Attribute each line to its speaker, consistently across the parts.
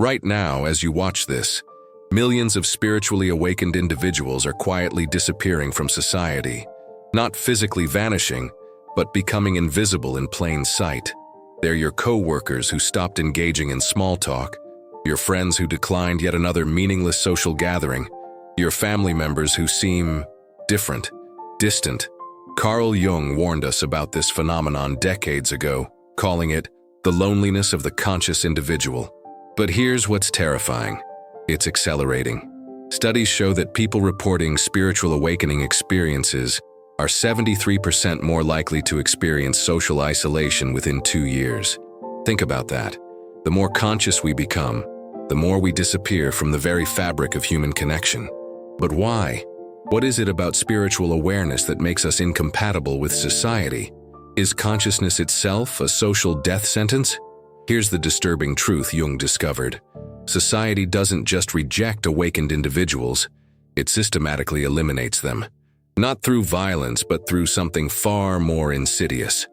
Speaker 1: Right now, as you watch this, millions of spiritually awakened individuals are quietly disappearing from society, not physically vanishing, but becoming invisible in plain sight. They're your co-workers who stopped engaging in small talk, your friends who declined yet another meaningless social gathering, your family members who seem different, distant. Carl Jung warned us about this phenomenon decades ago, calling it the loneliness of the conscious individual. But here's what's terrifying. It's accelerating. Studies show that people reporting spiritual awakening experiences are 73% more likely to experience social isolation within 2 years. Think about that. The more conscious we become, the more we disappear from the very fabric of human connection. But why? What is it about spiritual awareness that makes us incompatible with society? Is consciousness itself a social death sentence? Here's the disturbing truth Jung discovered. Society doesn't just reject awakened individuals, it systematically eliminates them. Not through violence, but through something far more insidious.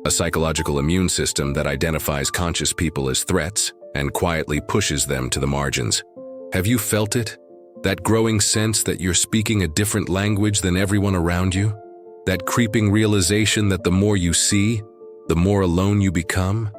Speaker 1: A psychological immune system that identifies conscious people as threats and quietly pushes them to the margins. Have you felt it? That growing sense that you're speaking a different language than everyone around you? That creeping realization that the more you see, the more alone you become?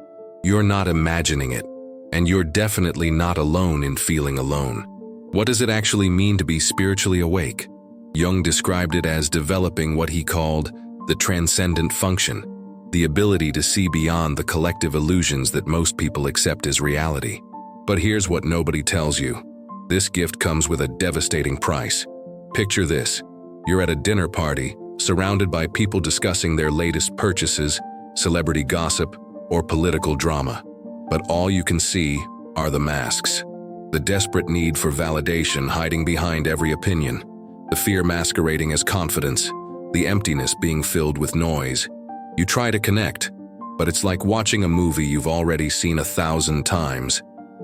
Speaker 1: You're not imagining it, and you're definitely not alone in feeling alone. What does it actually mean to be spiritually awake? Jung described it as developing what he called the transcendent function, the ability to see beyond the collective illusions that most people accept as reality. But here's what nobody tells you. This gift comes with a devastating price. Picture this. You're at a dinner party, surrounded by people discussing their latest purchases, celebrity gossip, or political drama. But all you can see are the masks. The desperate need for validation hiding behind every opinion. The fear masquerading as confidence. The emptiness being filled with noise. You try to connect, but it's like watching a movie you've already seen 1,000 times.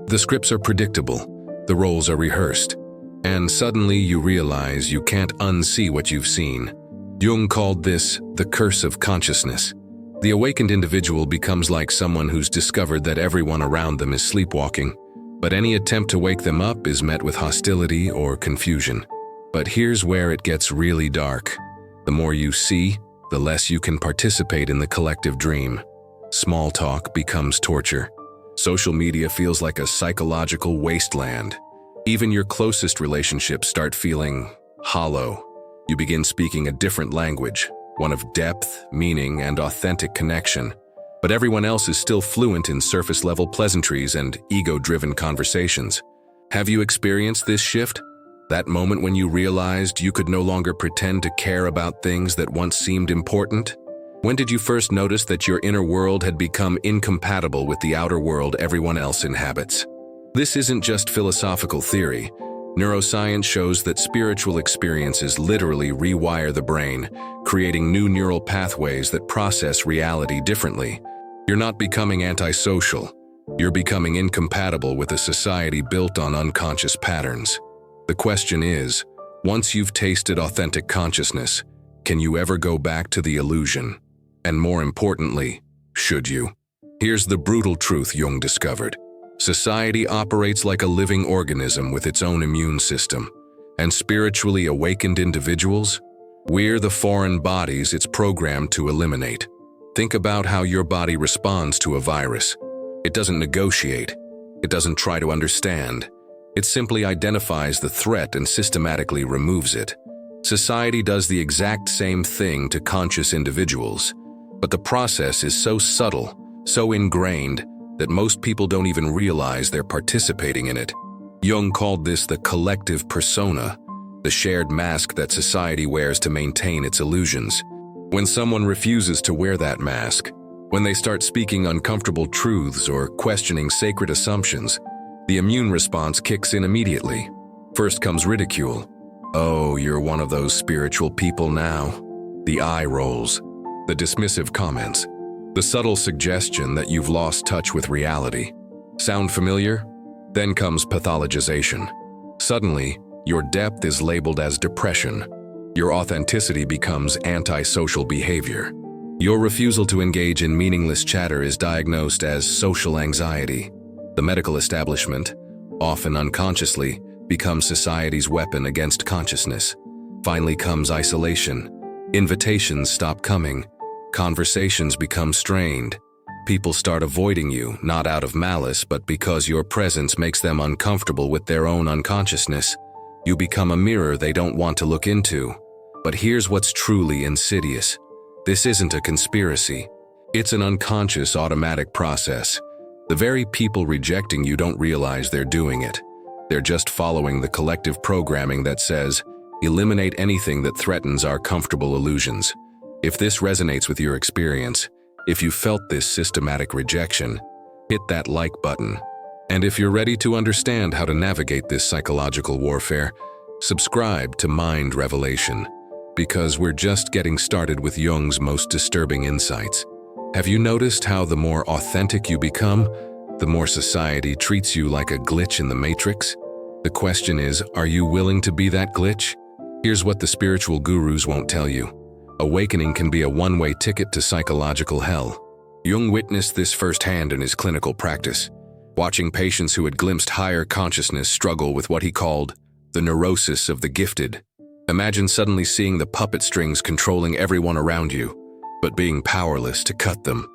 Speaker 1: The scripts are predictable, the roles are rehearsed, and suddenly you realize you can't unsee what you've seen. Jung called this the curse of consciousness. The awakened individual becomes like someone who's discovered that everyone around them is sleepwalking, but any attempt to wake them up is met with hostility or confusion. But here's where it gets really dark. The more you see, the less you can participate in the collective dream. Small talk becomes torture. Social media feels like a psychological wasteland. Even your closest relationships start feeling hollow. You begin speaking a different language, one of depth, meaning, and authentic connection. But everyone else is still fluent in surface-level pleasantries and ego-driven conversations. Have you experienced this shift? That moment when you realized you could no longer pretend to care about things that once seemed important? When did you first notice that your inner world had become incompatible with the outer world everyone else inhabits? This isn't just philosophical theory. Neuroscience shows that spiritual experiences literally rewire the brain, creating new neural pathways that process reality differently. You're not becoming antisocial. You're becoming incompatible with a society built on unconscious patterns. The question is, once you've tasted authentic consciousness, can you ever go back to the illusion? And more importantly, should you? Here's the brutal truth Jung discovered. Society operates like a living organism with its own immune system, and spiritually awakened individuals, we're the foreign bodies it's programmed to eliminate. Think about how your body responds to a virus. It doesn't negotiate. It doesn't try to understand. It simply identifies the threat and systematically removes it. Society does the exact same thing to conscious individuals, but the process is so subtle, so ingrained, that most people don't even realize they're participating in it. Jung called this the collective persona, the shared mask that society wears to maintain its illusions. When someone refuses to wear that mask, when they start speaking uncomfortable truths or questioning sacred assumptions, the immune response kicks in immediately. First comes ridicule. Oh, you're one of those spiritual people now. The eye rolls, the dismissive comments, the subtle suggestion that you've lost touch with reality. Sound familiar? Then comes pathologization. Suddenly, your depth is labeled as depression. Your authenticity becomes antisocial behavior. Your refusal to engage in meaningless chatter is diagnosed as social anxiety. The medical establishment, often unconsciously, become society's weapon against consciousness. Finally comes isolation. Invitations stop coming. Conversations become strained. People start avoiding you, not out of malice, but because your presence makes them uncomfortable with their own unconsciousness. You become a mirror they don't want to look into. But here's what's truly insidious. This isn't a conspiracy. It's an unconscious automatic process. The very people rejecting you don't realize they're doing it. They're just following the collective programming that says, eliminate anything that threatens our comfortable illusions. If this resonates with your experience, if you felt this systematic rejection, hit that like button. And if you're ready to understand how to navigate this psychological warfare, subscribe to Mind Revelation, because we're just getting started with Jung's most disturbing insights. Have you noticed how the more authentic you become, the more society treats you like a glitch in the matrix? The question is, are you willing to be that glitch? Here's what the spiritual gurus won't tell you. Awakening can be a one-way ticket to psychological hell. Jung witnessed this firsthand in his clinical practice, watching patients who had glimpsed higher consciousness struggle with what he called the neurosis of the gifted. Imagine suddenly seeing the puppet strings controlling everyone around you, but being powerless to cut them.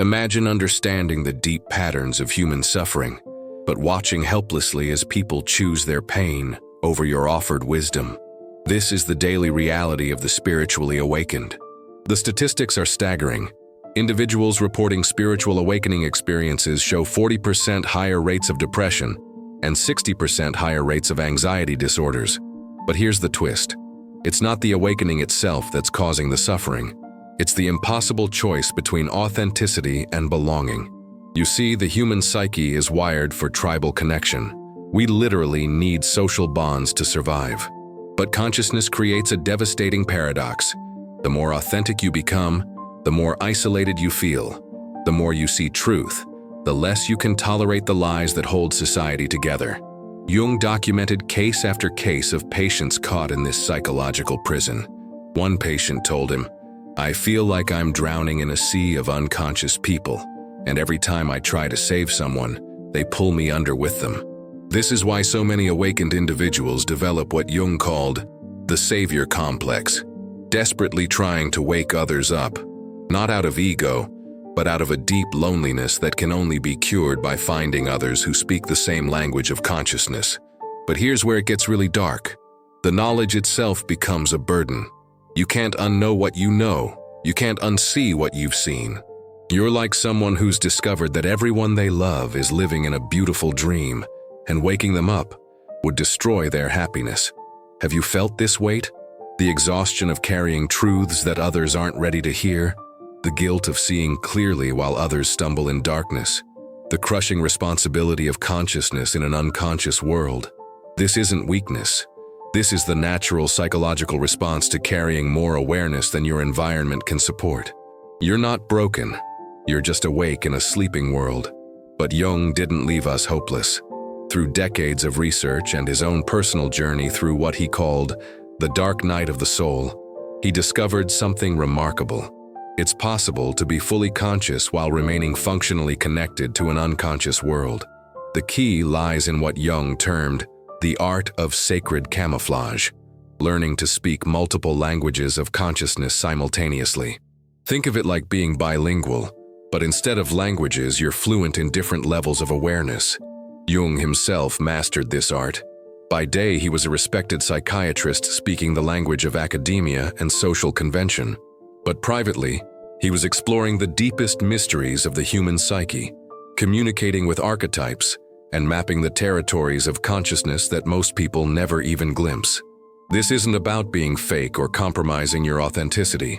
Speaker 1: Imagine understanding the deep patterns of human suffering, but watching helplessly as people choose their pain over your offered wisdom. This is the daily reality of the spiritually awakened. The statistics are staggering. Individuals reporting spiritual awakening experiences show 40% higher rates of depression and 60% higher rates of anxiety disorders. But here's the twist. It's not the awakening itself that's causing the suffering. It's the impossible choice between authenticity and belonging. You see, the human psyche is wired for tribal connection. We literally need social bonds to survive. But consciousness creates a devastating paradox. The more authentic you become, the more isolated you feel. The more you see truth, the less you can tolerate the lies that hold society together. Jung documented case after case of patients caught in this psychological prison. One patient told him, "I feel like I'm drowning in a sea of unconscious people, and every time I try to save someone, they pull me under with them." This is why so many awakened individuals develop what Jung called the savior complex, desperately trying to wake others up, not out of ego, but out of a deep loneliness that can only be cured by finding others who speak the same language of consciousness. But here's where it gets really dark. The knowledge itself becomes a burden. You can't unknow what you know. You can't unsee what you've seen. You're like someone who's discovered that everyone they love is living in a beautiful dream, and waking them up would destroy their happiness. Have you felt this weight? The exhaustion of carrying truths that others aren't ready to hear? The guilt of seeing clearly while others stumble in darkness? The crushing responsibility of consciousness in an unconscious world? This isn't weakness. This is the natural psychological response to carrying more awareness than your environment can support. You're not broken. You're just awake in a sleeping world. But Jung didn't leave us hopeless. Through decades of research and his own personal journey through what he called the dark night of the soul, he discovered something remarkable. It's possible to be fully conscious while remaining functionally connected to an unconscious world. The key lies in what Jung termed the art of sacred camouflage, learning to speak multiple languages of consciousness simultaneously. Think of it like being bilingual, but instead of languages, you're fluent in different levels of awareness. Jung himself mastered this art. By day, he was a respected psychiatrist speaking the language of academia and social convention. But privately, he was exploring the deepest mysteries of the human psyche, communicating with archetypes, and mapping the territories of consciousness that most people never even glimpse. This isn't about being fake or compromising your authenticity.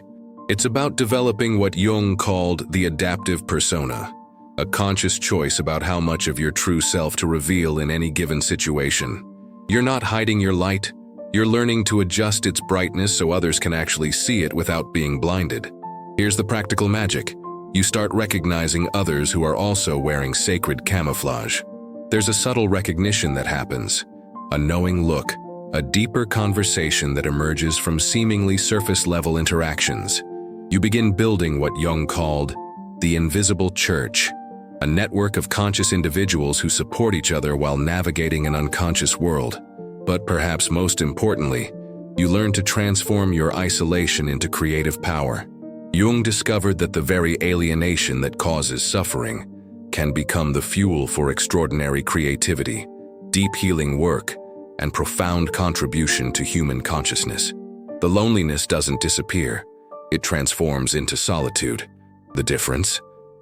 Speaker 1: It's about developing what Jung called the adaptive persona, a conscious choice about how much of your true self to reveal in any given situation. You're not hiding your light. You're learning to adjust its brightness so others can actually see it without being blinded. Here's the practical magic. You start recognizing others who are also wearing sacred camouflage. There's a subtle recognition that happens, a knowing look, a deeper conversation that emerges from seemingly surface-level interactions. You begin building what Jung called the invisible church, a network of conscious individuals who support each other while navigating an unconscious world. But perhaps most importantly, you learn to transform your isolation into creative power. Jung discovered that the very alienation that causes suffering can become the fuel for extraordinary creativity, deep healing work, and profound contribution to human consciousness. The loneliness doesn't disappear, it transforms into solitude. The difference?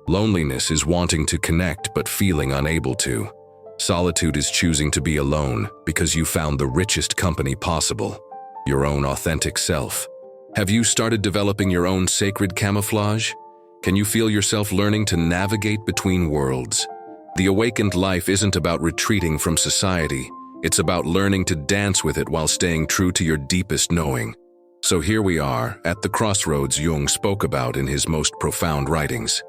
Speaker 1: Loneliness is wanting to connect but feeling unable to. Solitude is choosing to be alone because you found the richest company possible, your own authentic self. Have you started developing your own sacred camouflage? Can you feel yourself learning to navigate between worlds? The awakened life isn't about retreating from society, it's about learning to dance with it while staying true to your deepest knowing. So here we are, at the crossroads Jung spoke about in his most profound writings.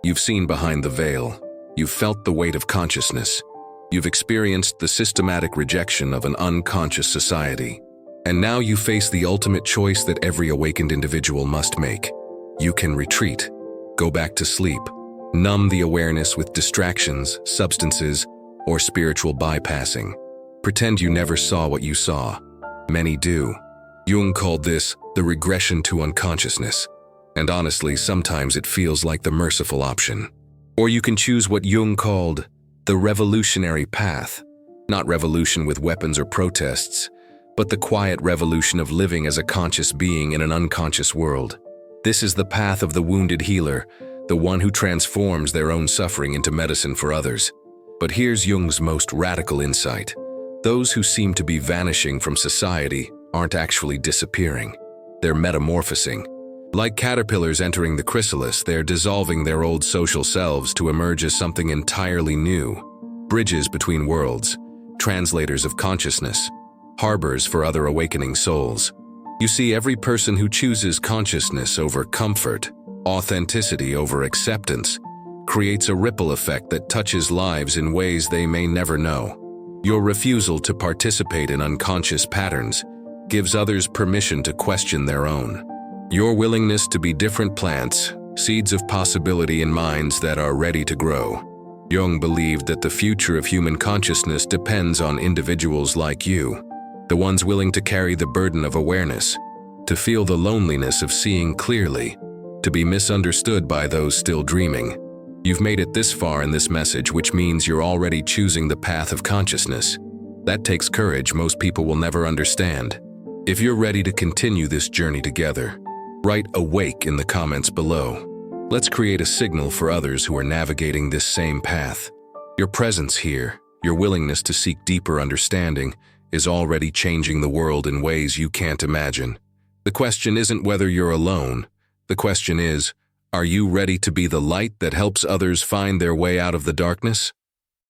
Speaker 1: You've seen behind the veil, you've felt the weight of consciousness, you've experienced the systematic rejection of an unconscious society. And now you face the ultimate choice that every awakened individual must make. You can retreat, go back to sleep, numb the awareness with distractions, substances, or spiritual bypassing. Pretend you never saw what you saw. Many do. Jung called this the regression to unconsciousness. And honestly, sometimes it feels like the merciful option. Or you can choose what Jung called the revolutionary path. Not revolution with weapons or protests, but the quiet revolution of living as a conscious being in an unconscious world. This is the path of the wounded healer, the one who transforms their own suffering into medicine for others. But here's Jung's most radical insight. Those who seem to be vanishing from society aren't actually disappearing. They're metamorphosing. Like caterpillars entering the chrysalis, they're dissolving their old social selves to emerge as something entirely new. Bridges between worlds, translators of consciousness, harbors for other awakening souls. You see, every person who chooses consciousness over comfort, authenticity over acceptance, creates a ripple effect that touches lives in ways they may never know. Your refusal to participate in unconscious patterns gives others permission to question their own. Your willingness to be different plants, seeds of possibility in minds that are ready to grow. Jung believed that the future of human consciousness depends on individuals like you, the ones willing to carry the burden of awareness, to feel the loneliness of seeing clearly, to be misunderstood by those still dreaming. You've made it this far in this message, which means you're already choosing the path of consciousness. That takes courage most people will never understand. If you're ready to continue this journey together, write "awake" in the comments below. Let's create a signal for others who are navigating this same path. Your presence here, your willingness to seek deeper understanding, is already changing the world in ways you can't imagine. The question isn't whether you're alone. The question is, are you ready to be the light that helps others find their way out of the darkness?